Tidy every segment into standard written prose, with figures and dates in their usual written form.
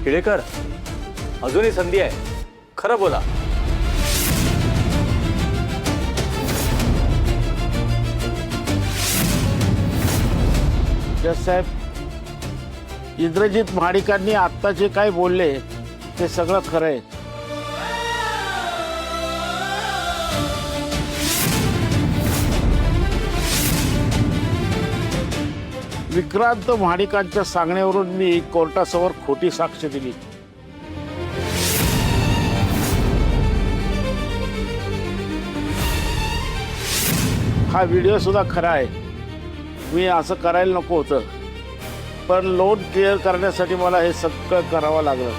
टिळेकर, अजूनही संधी आहे, खरं बोला. जज साहेब, इंद्रजित महाडिकांनी आत्ता जे काय बोलले ते सगळं खरं आहे. विक्रांत महाडिकांच्या सांगण्यावरून मी कोर्टासमोर खोटी साक्ष दिली. हा व्हिडिओ सुद्धा खरा आहे. मी असं करायला नको होतं, पण लोन क्लिअर करण्यासाठी मला हे सगळं करावं लागलं.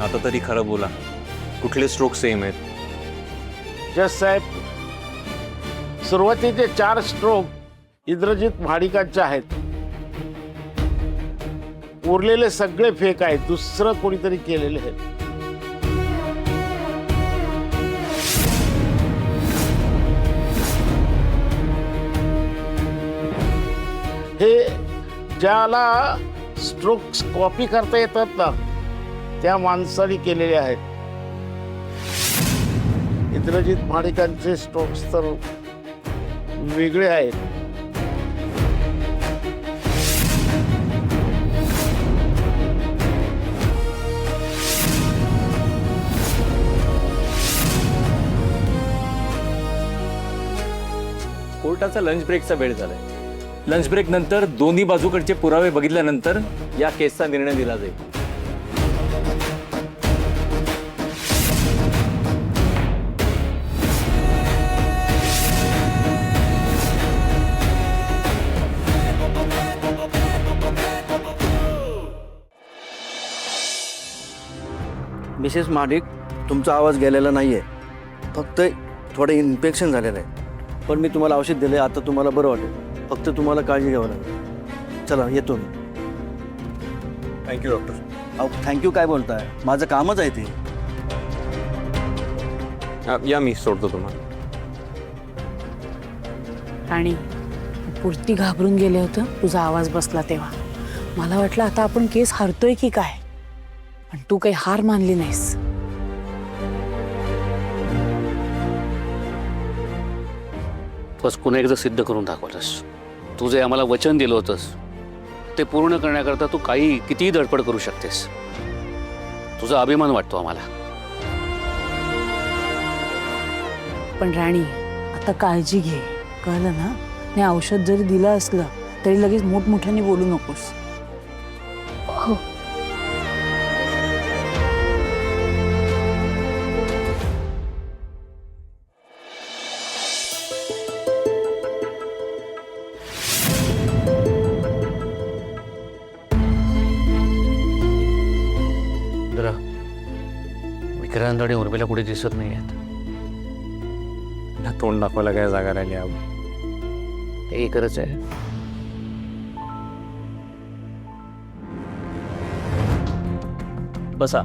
आता तरी खरं बोला, कुठले स्ट्रोक सेम आहेत? जज साहेब, सुरुवातीचे 4 स्ट्रोक इंद्रजित महाडिकांचे आहेत. उरलेले सगळे फेक आहेत, दुसरं कोणीतरी केलेले आहे. हे ज्याला स्ट्रोक्स कॉपी करता येतात ना, त्या माणसाने केलेले आहेत. इंद्रजित महाडिकांचे स्ट्रोक्स तर वेगळे आहेत. कोर्टाचा लंच ब्रेकचा वेळ झालाय. लंच ब्रेक नंतर दोन्ही बाजूकडचे पुरावे बघितल्यानंतर या केसचा निर्णय दिला जाईल. मिसेस महाडिक, तुमचा आवाज गेलेला नाही आहे, फक्त थोडं इन्फेक्शन झालेलं आहे. पण मी तुम्हाला औषध दिलं आहे, आता तुम्हाला बरं वाटेल. फक्त तुम्हाला काळजी घ्यावं लागेल. चला येतो मी. Thank you doctor. अहो थँक्यू काय बोलताय, माझं कामच आहे ते. या, मी सोडतो तुम्हाला. राणी, पुरती घाबरून गेले होतं तुझा आवाज बसला तेव्हा. मला वाटलं आता आपण केस हारतोय की काय, पण तू काही हार मानली नाहीस. बस पुन्हा एकदा सिद्ध करून दाखवलंस. तू जे आम्हाला वचन दिलं होतंस ते पूर्ण करण्याकरता तू काही कितीही धडपड करू शकतेस. तुझा अभिमान वाटतो आम्हाला. पण राणी, आता काळजी घे, कळलं ना? नाही, औषध जरी दिलं असलं तरी लगेच मोठमोठ्याने बोलू नकोस. हो. जरा विक्रांत आणि उर्मिला कुठे दिसत नाही आहेत. तोंड दाखवायला काय जागा राहिली? हे एकच आहे. बसा.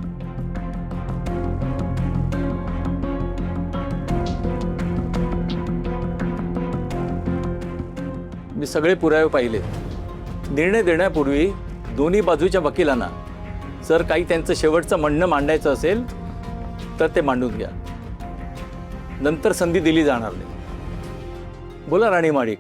मी सगळे पुरावे पाहिले. निर्णय देण्यापूर्वी दोन्ही बाजूच्या वकिलांना जर काही त्यांचं शेवटचं म्हणणं मांडायचं असेल तर ते मांडून घ्या. नंतर संधी दिली जाणार नाही. बोला राणी महाडिक.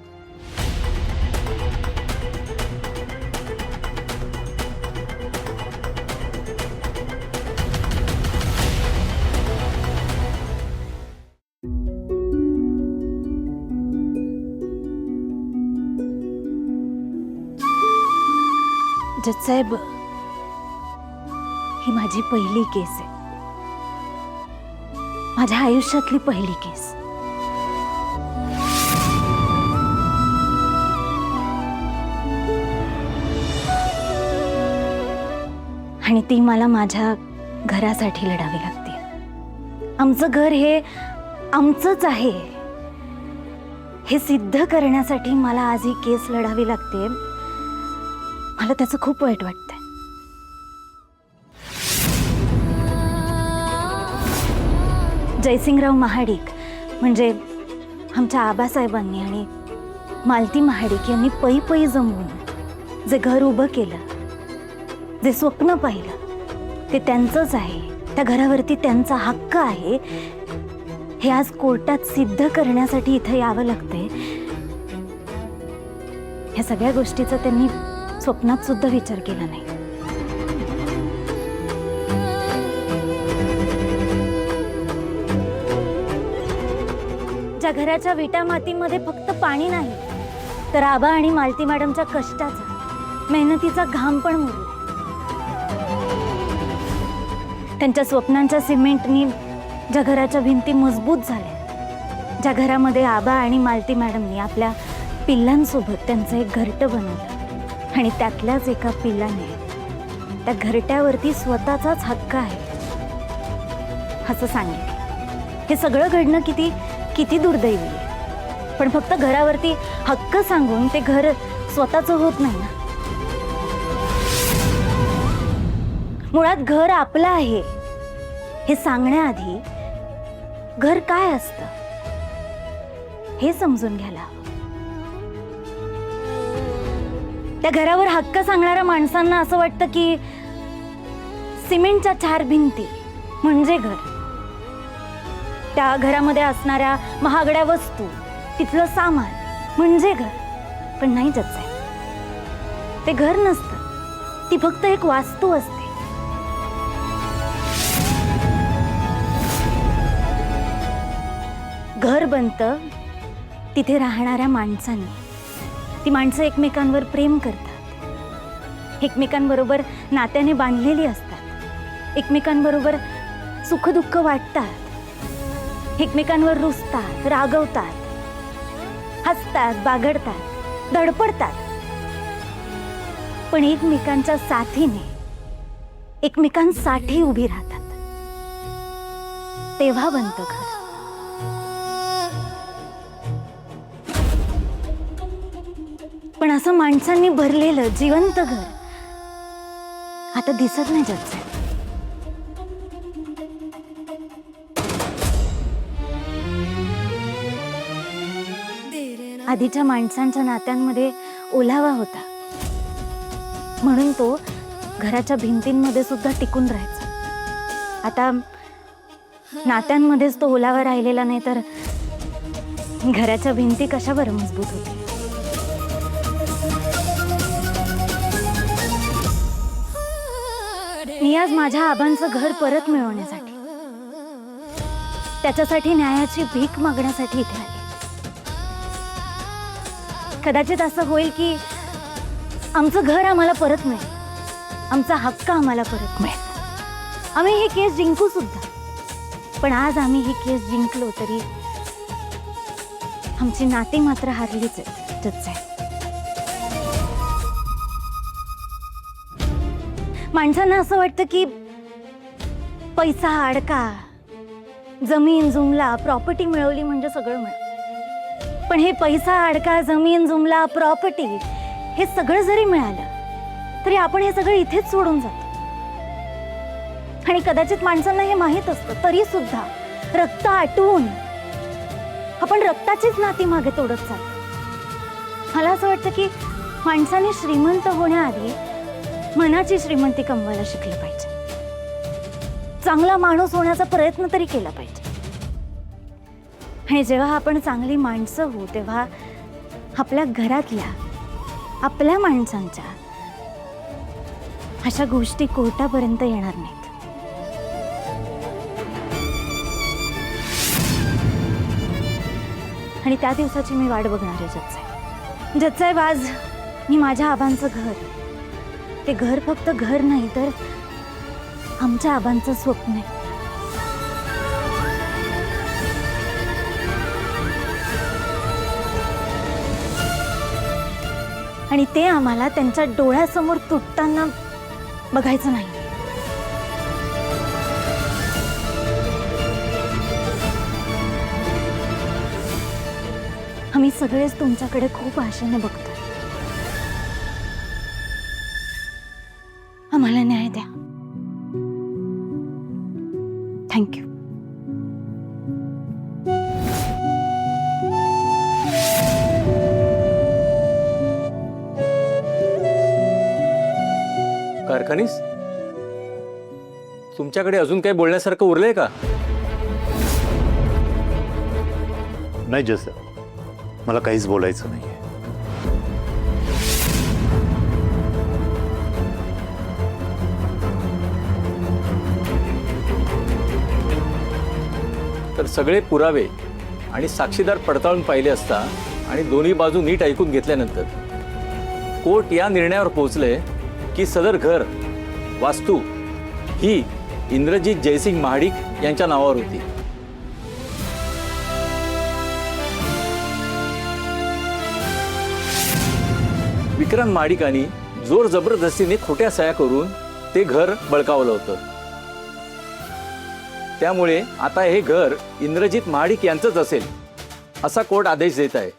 जज साहेब, ही माझी पहिली केस आहे, माझ्या आयुष्यातली पहिली केस. आणि ती मला माझ्या घरासाठी लढावी लागते. आमचं घर हे आमचंच आहे हे सिद्ध करण्यासाठी मला आज ही केस लढावी लागते. मला त्याचं खूप वाईट वाटतंय. जयसिंगराव महाडिक म्हणजे आमच्या आबासाहेबांनी आणि मालती महाडिक यांनी पै पै जमवून जे घर उभं केलं, जे स्वप्न पाहिलं ते त्यांचंच आहे. त्या घरावरती त्यांचा हक्क आहे हे आज कोर्टात सिद्ध करण्यासाठी इथं यावं लागतंय. ह्या सगळ्या गोष्टीचा त्यांनी स्वप्नात सुद्धा विचार केला नाही. ज्या घराच्या विटा मातीमध्ये फक्त पाणी नाही तर आबा आणि मालती मॅडमच्या कष्टाचा, मेहनतीचा घाम पण मुरला. त्यांच्या स्वप्नांच्या सिमेंटनी ज्या घराच्या भिंती मजबूत झाल्या, ज्या घरामध्ये आबा आणि मालती मॅडमनी आपल्या पिल्लांसोबत त्यांचं एक घरटं बनवलं आणि त्यातल्याच एका पिल्लाने त्या घरट्यावरती स्वतःचाच हक्क आहे असं सांगितलं. हे सगळं घडणं किती किती दुर्दैवी आहे. पण फक्त घरावरती हक्क सांगून ते घर स्वतःचं होत नाही ना. मुळात घर आपलं आहे हे सांगण्याआधी घर काय असतं हे समजून घ्यायला हवं. त्या घरावर हक्क सांगणाऱ्या माणसांना असं वाटतं की सिमेंटच्या 4 भिंती म्हणजे घर, त्या घरामध्ये असणाऱ्या महागड्या वस्तू, तिथलं सामान म्हणजे घर. पण नाही जच आहे, ते घर नसतं, ती फक्त एक वास्तू असते. घर बनतं तिथे राहणाऱ्या माणसांनी. ती माणसं एकमेकांवर प्रेम करतात, एकमेकांबरोबर नात्याने बांधलेली असतात, एकमेकांबरोबर सुखदुःख वाटतात, एकमेकांवर रुसतात, रागवतात, हसतात, बागडतात, धडपडतात. पण एकमेकांच्या साथीने एकमेकांसाठी उभी राहतात. तेव्हा बनतं घर. पण असं माणसांनी भरलेलं जिवंत घर आता दिसत नाही जात. आधीच्या माणसांच्या नात्यांमध्ये ओलावा होता म्हणून तो घराच्या भिंतींमध्ये सुद्धा टिकून राहायचा. आता नात्यांमध्येच तो ओलावा राहिलेला नाही तर घराच्या भिंती कशावर मजबूत होती. मी आज माझ्या आबांचं घर परत मिळवण्यासाठी, त्याच्यासाठी न्यायाची भीक मागण्यासाठी इथे आले. कदाचित असं होईल की आमचं घर आम्हाला परत मिळेल, आमचा हक्क आम्हाला परत मिळेल, आम्ही ही केस जिंकू सुद्धा. पण आज आम्ही ही केस जिंकलो तरी आमची नाती मात्र हारलीच आहेत. जच आहे. माणसांना असं वाटतं की पैसा, अडका, जमीन जुमला, प्रॉपर्टी मिळवली म्हणजे सगळं मिळालं. पण हे पैसा, अडका, जमीन जुमला, प्रॉपर्टी हे सगळं जरी मिळालं तरी आपण हे सगळं इथेच सोडून जातो. आणि कदाचित माणसांना हे माहीत असतं तरी सुद्धा रक्त आटवून आपण रक्ताचीच नाती मागे तोडत चालतो. मला असं वाटतं की माणसाने श्रीमंत होण्याआधी मनाची श्रीमंती कमवायला शिकलं पाहिजे. चांगला माणूस होण्याचा प्रयत्न तरी केला पाहिजे. आणि जेव्हा आपण चांगली माणसं होऊ तेव्हा आपल्या घरातल्या, आपल्या माणसांच्या अशा गोष्टी कोर्टापर्यंत येणार नाहीत. आणि त्या दिवसाची मी वाट बघणार आहे. जच्चाहेब, आज मी माझ्या आबांचं घर, ते घर फक्त घर नाही तर आमच्या आबांचं स्वप्न आहे. आणि ते आम्हाला त्यांच्या डोळ्यासमोर तुटताना बघायचं नाही. आम्ही सगळेच तुमच्याकडे खूप आशेने बघतोय. आम्हाला न्याय द्या. थँक्यू. खनीस, तुमच्याकडे अजून काही बोलण्यासारखं उरलंय का? नाही जसं मला काहीच बोलायचं नाहीये. तर सगळे पुरावे आणि साक्षीदार पडताळून पाहिले असता आणि दोन्ही बाजू नीट ऐकून घेतल्यानंतर कोर्ट या निर्णयावर पोहोचले की सदर घर, वास्तू ही इंद्रजित जयसिंग महाडिक यांच्या नावावर होती. विक्रांत महाडिकांनी जोर जबरदस्तीने खोट्या सह्या करून ते घर बळकावलं होतं. त्यामुळे आता हे घर इंद्रजित महाडिक यांचंच असेल असा कोर्ट आदेश देत आहे.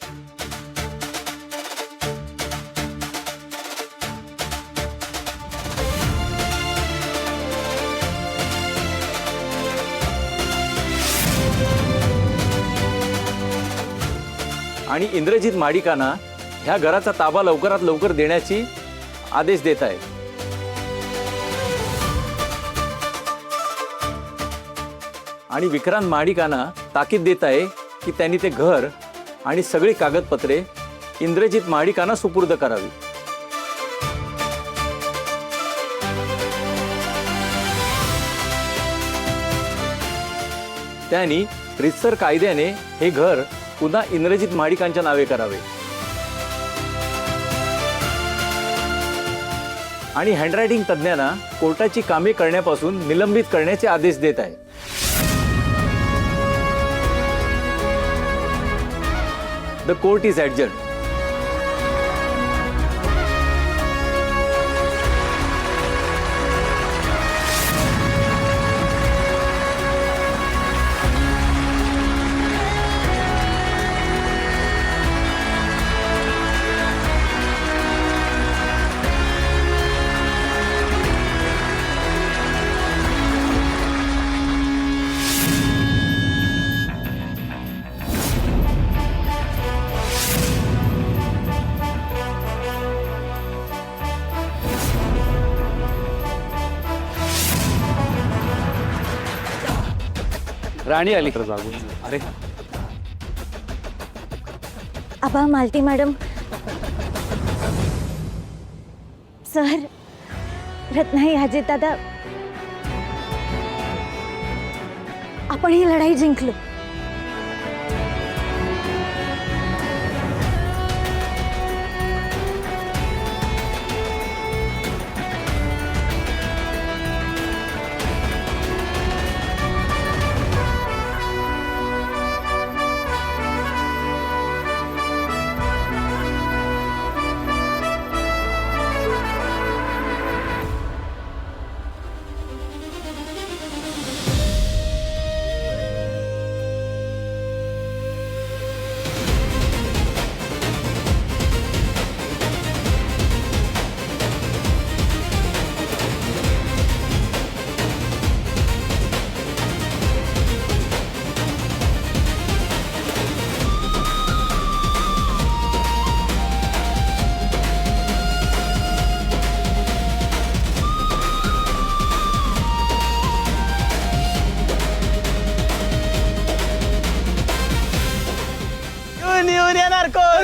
आणि इंद्रजित महाडिकांना ह्या घराचा ताबा लवकरात लवकर देण्याची आदेश देत आहे. आणि विक्रांत महाडिकांना ताकीद देत आहे की त्यांनी ते घर आणि सगळी कागदपत्रे इंद्रजित महाडिकांना सुपूर्द करावी. त्यांनी रितसर कायद्याने हे घर पुन्हा इंद्रजित महाडिकांच्या नावे करावे आणि हँडरायटिंग तज्ज्ञांना कोर्टाची कामे करण्यापासून निलंबित करण्याचे आदेश देत आहे. The court is adjourned. राणी आली. अरे आबा, मालती मॅडम, सर, रत्नाई, अजित दादा, आपण ही लढाई जिंकलो.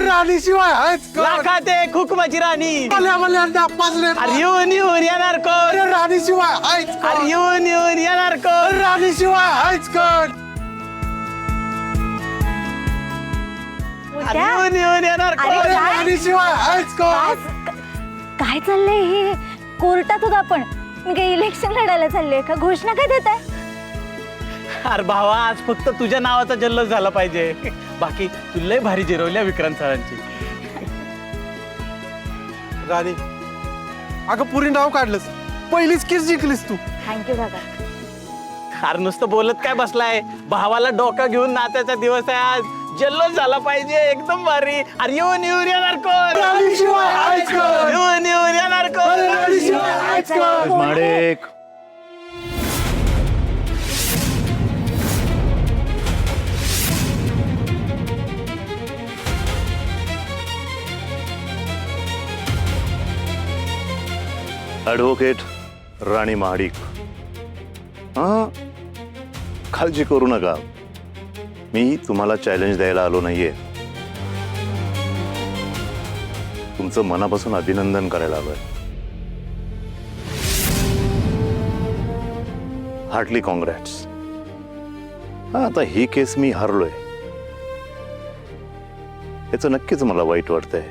राणीशिवाय आहेच कोण? लाखात एक हुकमाची राणी. मल्यांदा पाजले अरे येऊन येऊन येणार कोण? राणीशिवाय आहेच कोण? अरे येऊन येऊन येणार कोण? राणीशिवाय आहेच कोण? अरे येऊन येऊन येणार अरे कोण? काय? राणीशिवाय आहेच कोण? काय चाललंय हे? कोर्टात होत आपण. मी काही इलेक्शन लढायला चालले का? घोषणा काय देत आहे? अरे भावा, आज फक्त तुझ्या नावाचा जल्लोष झाला पाहिजे. बाकी तू लय भारी जिरवल्या विक्रांत सरांची. राणी, अगं पुरी नाव काढलंस, पहिलीच केस जिंकलीस तू. थँक्यू दादा. अरे नुसतं बोलत काय बसलाय? भावाला डोका घेऊन नात्याचा दिवस आहे आज. जल्लोष झाला पाहिजे एकदम भारी. अरे येऊन येऊन येणार कोण? राणीशिवाय आहेच कोण? येऊन येऊन येणार कोण? राणीशिवाय आहेच कोण? महाडिक, ॲडव्होकेट राणी महाडिक. हां, काळजी करू नका, मी तुम्हाला चॅलेंज द्यायला आलो नाहीये, तुमचं मनापासून अभिनंदन करायला आलोय. Heartily congrats. हा, आता ही केस मी हारलोय, याचं नक्कीच मला वाईट वाटतंय.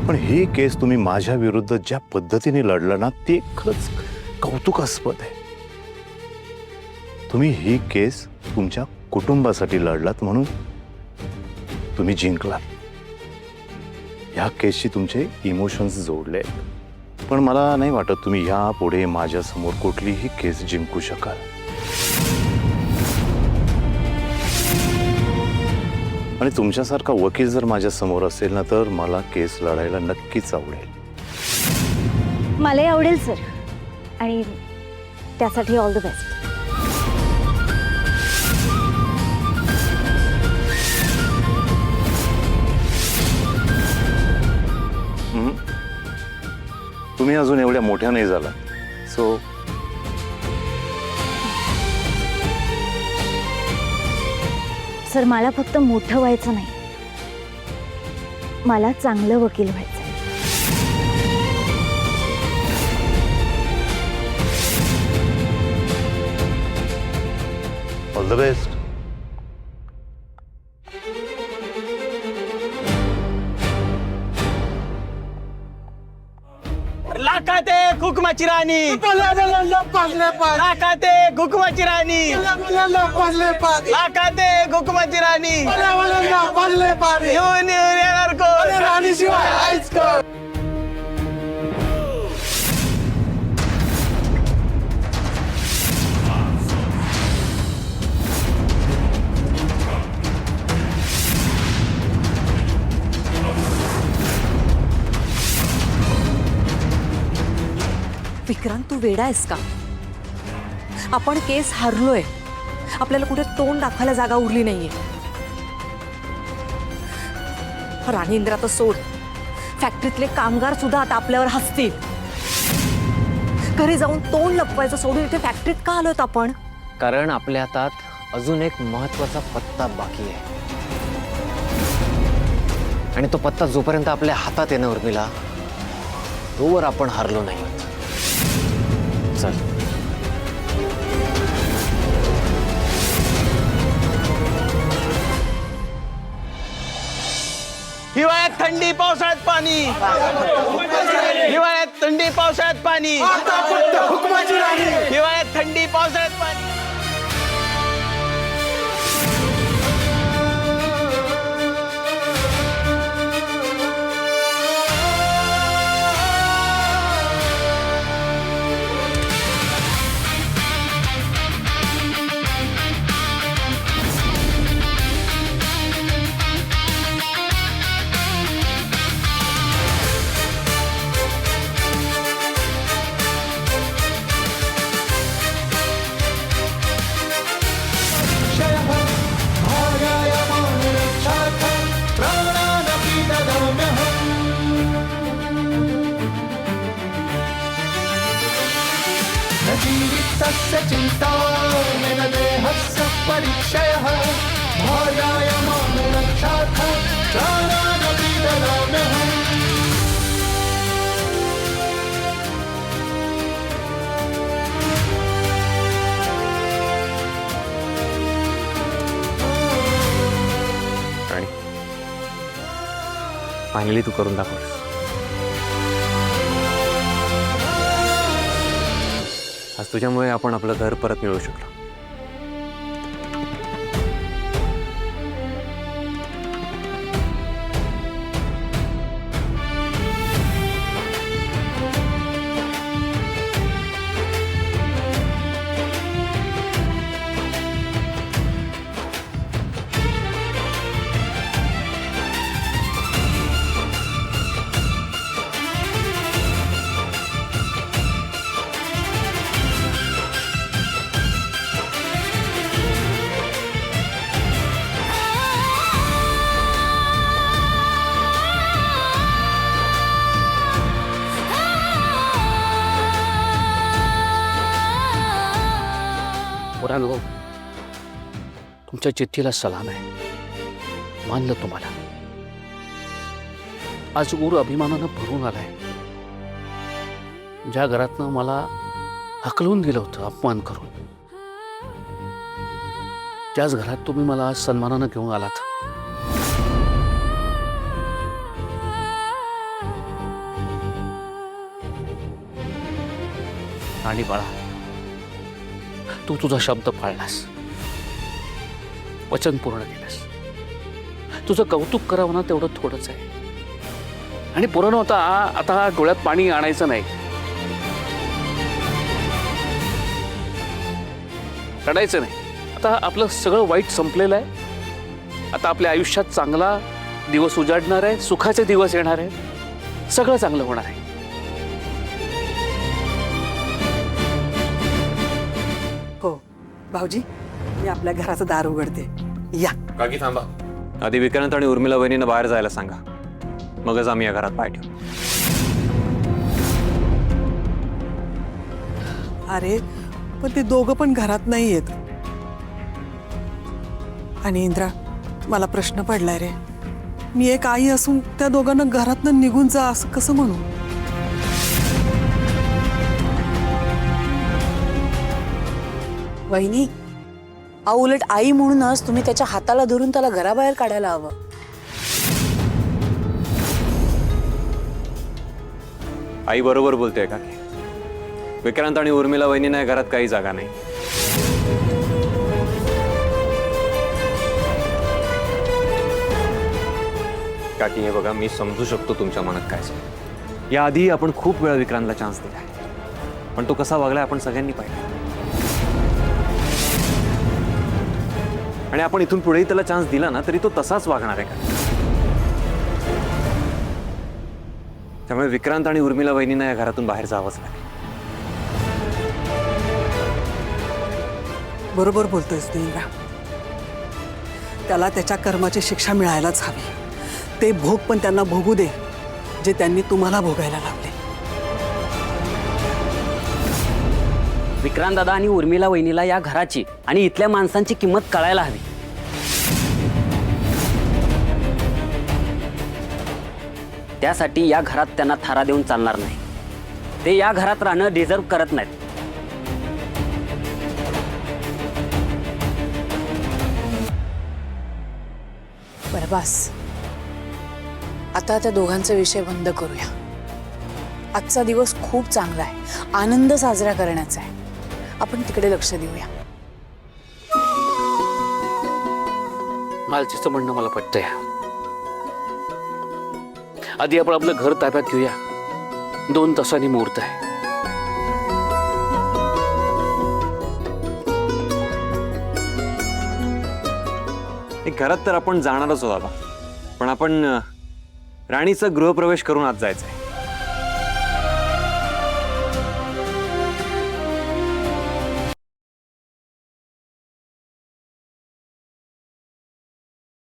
पण ही केस तुम्ही माझ्या विरुद्ध ज्या पद्धतीने लढला ना, ते खरंच कौतुकास्पद आहे. तुम्ही ही केस तुमच्या कुटुंबासाठी लढलात म्हणून तुम्ही जिंकलात. ह्या केसशी तुमचे इमोशन्स जोडले, पण मला नाही वाटत तुम्ही यापुढे माझ्या समोर कुठलीही केस जिंकू शकाल. आणि तुमच्यासारखा वकील जर माझ्या समोर असेल ना, तर मला केस लढायला नक्कीच आवडेल. मलाही आवडेल सर, आणि त्यासाठी ऑल द बेस्ट. तुम्ही अजून एवढ्या मोठ्या नाही झाला, सो सर, मला फक्त मोठं व्हायचं नाही, मला चांगलं वकील व्हायचं. All the best. लाखाते हुकमाची राणी, लाखाते हुकमाची राणी, लाखाते हुकमाची राणी, येऊन येणार कोण? विक्रांत, तू वेडा आहेस का? आपण केस हारलोय, आपल्याला कुठे तोंड दाखवायला जागा उरली नाहीये. राणी इंदिरा तर सोड, फॅक्टरीतले कामगार सुद्धा आता आपल्यावर हसतील. घरी जाऊन तोंड लपवायचं सोडून इथे फॅक्टरीत का आलोत आपण? कारण आपल्या हातात अजून एक महत्वाचा पत्ता बाकी आहे, आणि तो पत्ता जोपर्यंत आपल्या हातात येणं उर्मिला, तोवर आपण हारलो नाही. चल. हिवाळ्यात थंडी, पावसाळ्यात पाणी, हिवाळ्यात थंडी, पावसाळ्यात पाणी, हिवाळ्यात थंडी, पावसाळ्यात पाणी. जीवितस्य चिन्ता मेन देहस्य परिक्षयः भार्याय मानुरक्षार्थं प्राणानपि ददाम्यहम्. राणी, फायनली तू करून दाखवस. आज तुझ्यामुळे आपण आपलं घर परत मिळवू शकलो. पोरांनो, तुमच्या चिठ्ठीला सलाम आहे. मानलं तुम्हाला. आज ऊर अभिमानानं भरून आलाय. ज्या घरातनं मला हकलवून दिलं होतं अपमान करून, त्याच घरात तुम्ही मला आज सन्मानानं घेऊन आलात. आणि बाळा, तू तुझा शब्द पाळलास, वचन पूर्ण केलंस. तुझं कौतुक करावं ना तेवढं थोडंच आहे. आणि पुरण होता आता डोळ्यात पाणी आणायचं नाही, रडायचं नाही. आता आपलं सगळं वाईट संपलेलं आहे. आता आपल्या आयुष्यात चांगला दिवस उजाडणार आहे, सुखाचे दिवस येणार आहे, सगळं चांगलं होणार आहे. हो भाऊजी, मी आपल्या घराचं दार उघडते, या. काकी थांबा. आधी विक्रांत आणि उर्मिला वहिनीनं बाहेर जायला सांगा, मगच आम्ही या घरात पाय ठेवू. अरे पण ते दोघं पण घरात नाही आहेत. आणि इंद्रा, मला प्रश्न पडलाय रे. मी एक आई असून त्या दोघांना घरातनं निघून जा असं कसं म्हणू? वहिनी, उलट आई म्हणूनच तुम्ही त्याच्या हाताला धरून त्याला घराबाहेर काढायला हवं. आई बरोबर बोलते काकी. विक्रांत आणि उर्मिला वहिनींना या घरात काही जागा नाही. काकी हे बघा, मी समजू शकतो तुमच्या मनात काय चाललंय. याआधी आपण खूप वेळा विक्रांतला चान्स दिलाय, पण तो कसा वागलाय आपण सगळ्यांनी पाहिलं. आणि आपण इथून पुढेही त्याला चान्स दिला ना तरी तो तसाच वागणार आहे का? त्यामुळे विक्रांत आणि उर्मिला वहिनींना या घरातून बाहेर जावंच लागेल. बरोबर बोलतोयस तू इंद्रा. त्याला त्याच्या कर्माची शिक्षा मिळायलाच हवी. ते भोग पण त्यांना भोगू दे जे त्यांनी तुम्हाला भोगायला लावले. विक्रांत दादा आणि उर्मिला वहिनीला या घराची आणि इथल्या माणसांची किंमत कळायला हवी. त्यासाठी या घरात त्यांना थारा देऊन चालणार नाही. ते या घरात राहणं डिझर्व करत नाहीत. बरं बस, आता त्या दोघांचा विषय बंद करूया. आजचा दिवस खूप चांगला आहे, आनंद साजरा करण्याचा आहे. आपण तिकडे लक्ष देऊया. मालतीचं म्हणणं मला पटतंय. आधी आपण आपलं घर ताब्यात घेऊया. 2 तासांनी मुहूर्त आहे. घरात तर आपण जाणारच होतो, पण आपण राणीचा गृहप्रवेश करून आत जायचंय.